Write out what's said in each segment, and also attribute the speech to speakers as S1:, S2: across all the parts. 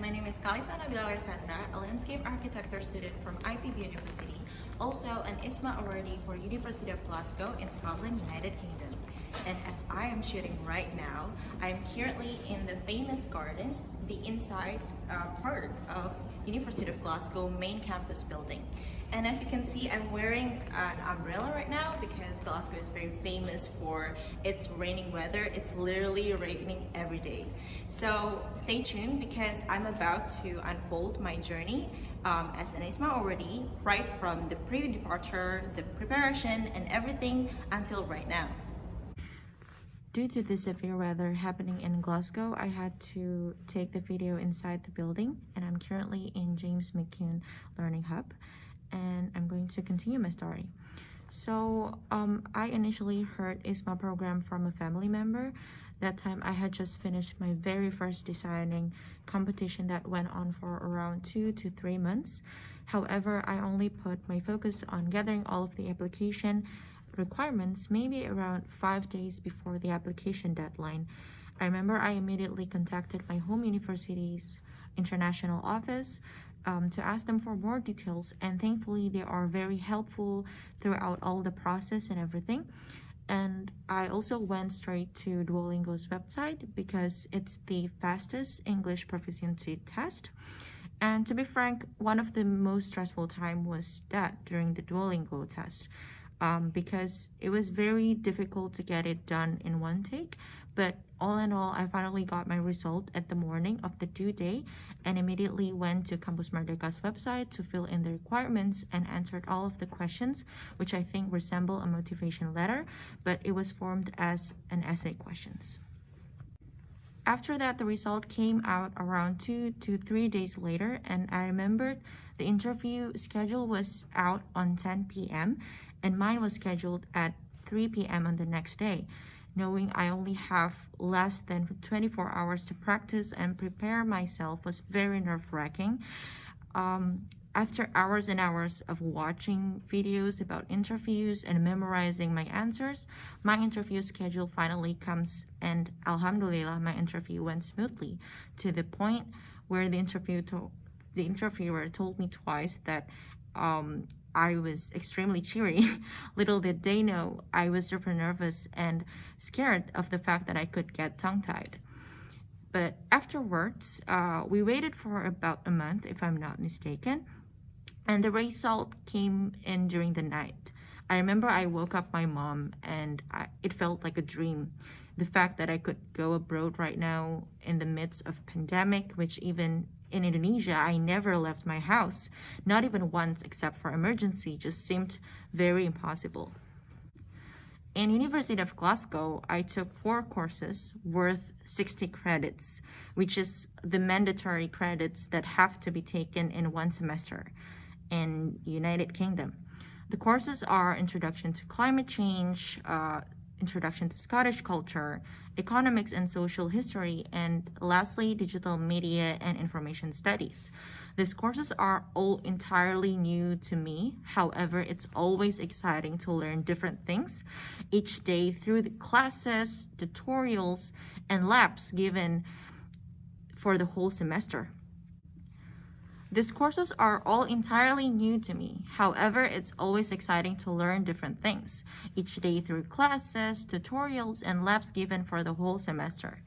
S1: my name is Callista Nabila Alessandra, a landscape architecture student from IPB University, also an IISMA awardee for University of Glasgow in Scotland, United Kingdom. And as I am shooting right now, I am currently in the famous garden, the inside part of University of Glasgow main campus building. And as you can see, I'm wearing an umbrella right now because Glasgow is very famous for its raining weather. It's literally raining every day. So stay tuned because I'm about to unfold my journey as an IISMA awardee, right from the pre-departure, the preparation, and everything until right now.
S2: Due to the severe weather happening in Glasgow, I had to take the video inside the building, and I'm currently in James McCune Learning Hub, and I'm going to continue my story. So I initially heard IISMA program from a family member. That time I had just finished my very first designing competition that went on for around 2 to 3 months. However, I only put my focus on gathering all of the application requirements maybe around 5 days before the application deadline. I remember I immediately contacted my home university's international office to ask them for more details, and thankfully they are very helpful throughout all the process and everything. And I also went straight to Duolingo's website because it's the fastest English proficiency test. And to be frank, one of the most stressful time was that during the Duolingo test. Because it was very difficult to get it done in one take. But all in all, I finally got my result at the morning of the due day and immediately went to Campus Merdeka's website to fill in the requirements and answered all of the questions, which I think resemble a motivation letter, but it was formed as an essay questions. After that, the result came out around 2 to 3 days later, and I remembered the interview schedule was out on 10 p.m. and mine was scheduled at 3 p.m. on the next day. Knowing I only have less than 24 hours to practice and prepare myself was very nerve-wracking. After hours and hours of watching videos about interviews and memorizing my answers, my interview schedule finally comes, and alhamdulillah, my interview went smoothly to the point where the interviewer told me twice that I was extremely cheery. Little did they know I was super nervous and scared of the fact that I could get tongue-tied. But afterwards, we waited for about a month, if I'm not mistaken, and the result came in during the night. I remember I woke up my mom and it felt like a dream. The fact that I could go abroad right now in the midst of pandemic, which even in Indonesia, I never left my house, not even once except for emergency, just seemed very impossible. In University of Glasgow, I took 4 courses worth 60 credits, which is the mandatory credits that have to be taken in one semester in United Kingdom. The courses are Introduction to Climate Change, Introduction to Scottish Culture, Economics and Social History, and lastly, Digital Media and Information Studies. These courses are all entirely new to me. However, it's always exciting to learn different things each day through the classes, tutorials, and labs given for the whole semester. These courses are all entirely new to me. However, it's always exciting to learn different things each day through classes, tutorials, and labs given for the whole semester.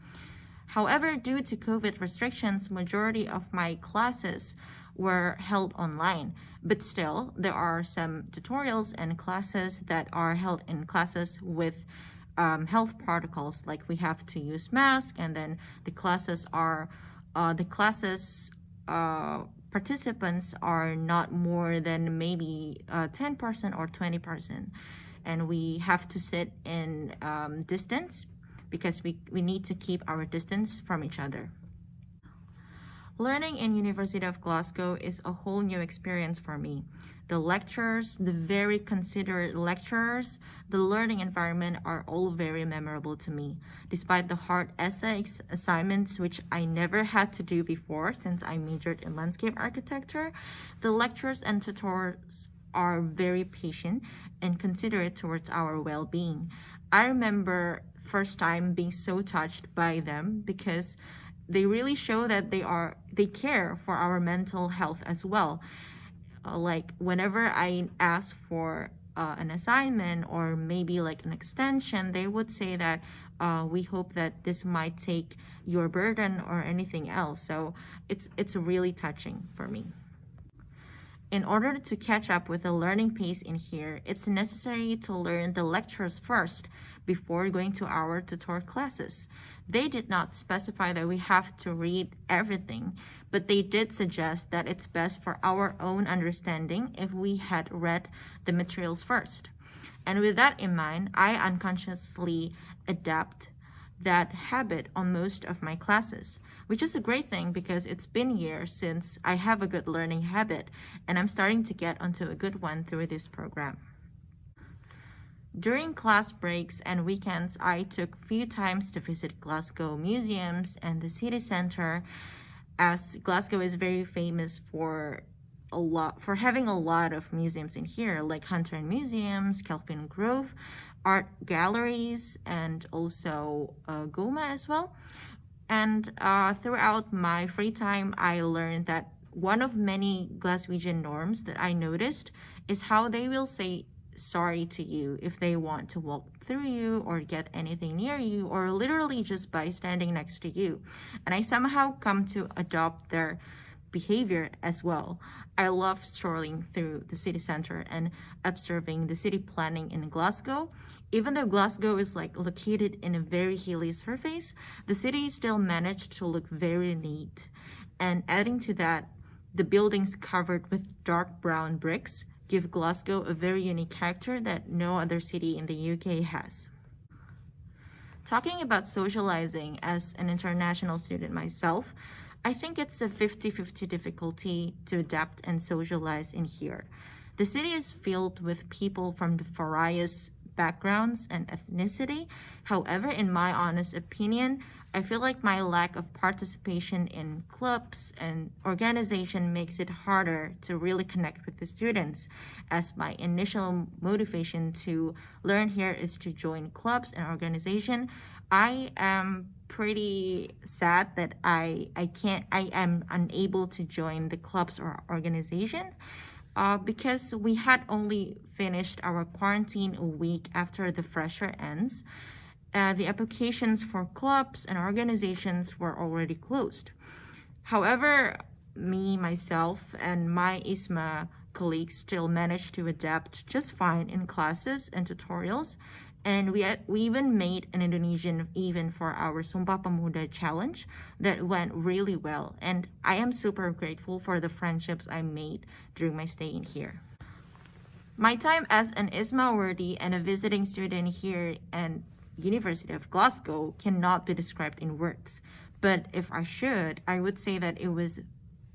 S2: However, due to COVID restrictions, majority of my classes were held online. But still, there are some tutorials and classes that are held in classes with health protocols, like we have to use masks, and then the classes participants are not more than maybe 10% or 20%, and we have to sit in distance because we need to keep our distance from each other. Learning in University of Glasgow is a whole new experience for me. The lectures, the very considerate lecturers, the learning environment are all very memorable to me. Despite the hard essay assignments, which I never had to do before since I majored in landscape architecture, the lecturers and tutors are very patient and considerate towards our well-being. I remember first time being so touched by them because they really show that they are they care for our mental health as well. Like whenever I ask for an assignment or maybe like an extension, they would say that we hope that this might take your burden or anything else. So it's really touching for me. In order to catch up with the learning pace in here, it's necessary to learn the lectures first before going to our tutor classes. They did not specify that we have to read everything, but they did suggest that it's best for our own understanding if we had read the materials first. And with that in mind, I unconsciously adapt that habit on most of my classes, which is a great thing because it's been years since I have a good learning habit, and I'm starting to get onto a good one through this program. During class breaks and weekends, I took few times to visit Glasgow museums and the city center, as Glasgow is very famous for having a lot of museums in here, like Hunter Museums, Kelvin Grove, art galleries, and also Goma as well. And throughout my free time, I learned that one of many Glaswegian norms that I noticed is how they will say sorry to you if they want to walk through you or get anything near you, or literally just by standing next to you. And I somehow come to adopt their behavior as well. I love strolling through the city center and observing the city planning in Glasgow. Even though Glasgow is like located in a very hilly surface, the city still managed to look very neat. And adding to that, the buildings covered with dark brown bricks give Glasgow a very unique character that no other city in the UK has. Talking about socializing as an international student myself, I think it's a 50-50 difficulty to adapt and socialize in here. The city is filled with people from the various backgrounds and ethnicity. However, in my honest opinion, I feel like my lack of participation in clubs and organization makes it harder to really connect with the students, as my initial motivation to learn here is to join clubs and organization. I am pretty sad that I am unable to join the clubs or organization because we had only finished our quarantine a week after the fresher ends. The applications for clubs and organizations were already closed. However, myself, and my IISMA colleagues still managed to adapt just fine in classes and tutorials. And we even made an Indonesian event for our Sumpah Pemuda challenge that went really well. And I am super grateful for the friendships I made during my stay in here. My time as an IISMA awardee and a visiting student here and University of Glasgow cannot be described in words. But if I should, I would say that it was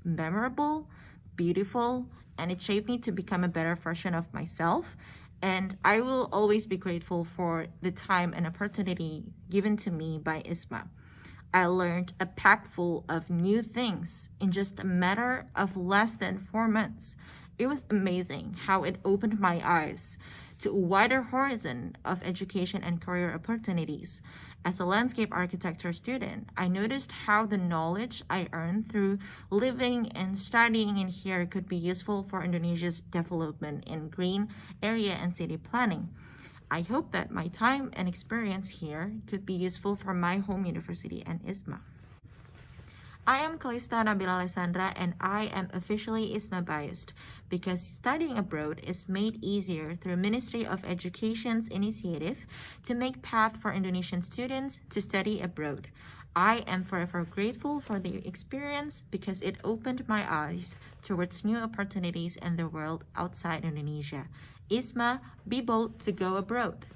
S2: memorable, beautiful, and it shaped me to become a better version of myself. And I will always be grateful for the time and opportunity given to me by IISMA. I learned a pack full of new things in just a matter of less than 4 months. It was amazing how it opened my eyes to a wider horizon of education and career opportunities. As a landscape architecture student, I noticed how the knowledge I earned through living and studying in here could be useful for Indonesia's development in green area and city planning. I hope that my time and experience here could be useful for my home university and IISMA. I am Callista Nabila Alessandra, and I am officially IISMA biased because studying abroad is made easier through Ministry of Education's initiative to make path for Indonesian students to study abroad. I am forever grateful for the experience because it opened my eyes towards new opportunities in the world outside Indonesia. IISMA, be bold to go abroad.